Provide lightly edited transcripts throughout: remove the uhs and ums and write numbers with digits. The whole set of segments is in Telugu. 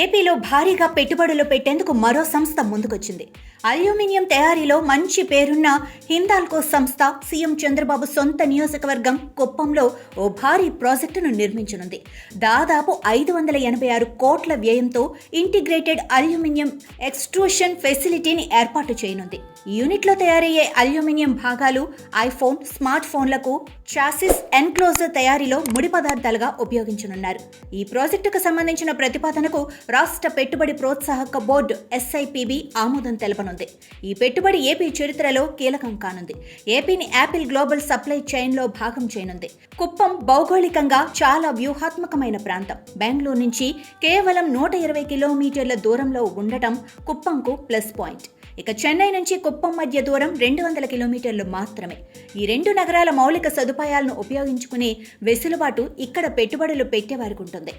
ఏపీలో భారీగా పెట్టుబడులు పెట్టేందుకు మరో సంస్థ ముందుకొచ్చింది. అల్యూమినియం తయారీలో మంచి పేరున్న హిందాల్కో సంస్థ సీఎం చంద్రబాబు సొంత నియోజకవర్గం కుప్పంలో ఓ భారీ ప్రాజెక్టును నిర్మించనుంది. దాదాపు 586 కోట్ల వ్యయంతో ఇంటిగ్రేటెడ్ అల్యూమినియం ఎక్స్ట్రూషన్ ఫెసిలిటీని ఏర్పాటు చేయనుంది. ఈ యూనిట్లో తయారయ్యే అల్యూమినియం భాగాలు ఐఫోన్, స్మార్ట్ ఫోన్లకు చాసిస్ ఎన్క్లోజర్ తయారీలో ముడి పదార్థాలుగా ఉపయోగించనున్నారు. ఈ ప్రాజెక్టుకు సంబంధించిన ప్రతిపాదనకు రాష్ట్ర పెట్టుబడి ప్రోత్సాహక బోర్డు SIPB ఆమోదం తెలపనుంది. ఈ పెట్టుబడి ఏపీ చరిత్రలో కీలకం కానుంది. ఏపీని యాపిల్ గ్లోబల్ సప్లై చైన్లో భాగం చేయనుంది. కుప్పం భౌగోళికంగా చాలా వ్యూహాత్మకమైన ప్రాంతం. బెంగళూరు నుంచి కేవలం 120 కిలోమీటర్ల దూరంలో ఉండటం కుప్పంకు ప్లస్ పాయింట్. ఇక చెన్నై నుంచి కుప్పం మధ్య దూరం 200 కిలోమీటర్లు మాత్రమే. ఈ రెండు నగరాల మౌలిక సదుపాయాలను ఉపయోగించుకునే వెసులుబాటు ఇక్కడ పెట్టుబడులు పెట్టేవారికి ఉంటుంది.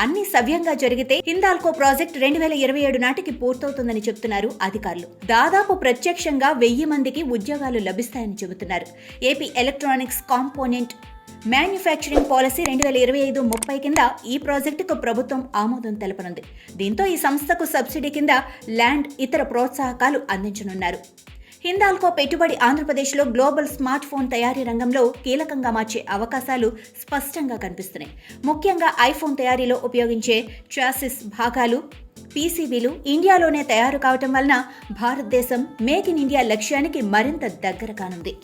అన్ని సవ్యంగా జరిగితే హిందాల్కో ప్రాజెక్ట్ 2027 నాటికి పూర్తవుతుందని చెబుతున్నారు అధికారులు. దాదాపు ప్రత్యక్షంగా 1000 మందికి ఉద్యోగాలు లభిస్తాయని చెబుతున్నారు. AP electronics component manufacturing policy 2025-30 కింద ఈ ప్రాజెక్టుకు ప్రభుత్వం ఆమోదం తెలపనుంది. దీంతో ఈ సంస్థకు సబ్సిడీ కింద ల్యాండ్, ఇతర ప్రోత్సాహకాలు అందించనున్నారు. హిందాల్కో పెట్టుబడి ఆంధ్రప్రదేశ్లో గ్లోబల్ స్మార్ట్ ఫోన్ తయారీ రంగంలో కీలకంగా మార్చే అవకాశాలు స్పష్టంగా కనిపిస్తున్నాయి. ముఖ్యంగా ఐఫోన్ తయారీలో ఉపయోగించే చాసిస్ భాగాలు, PCBలు ఇండియాలోనే తయారు కావటం వలన భారతదేశం మేక్ ఇన్ ఇండియా లక్ష్యానికి మరింత దగ్గర కానుంది.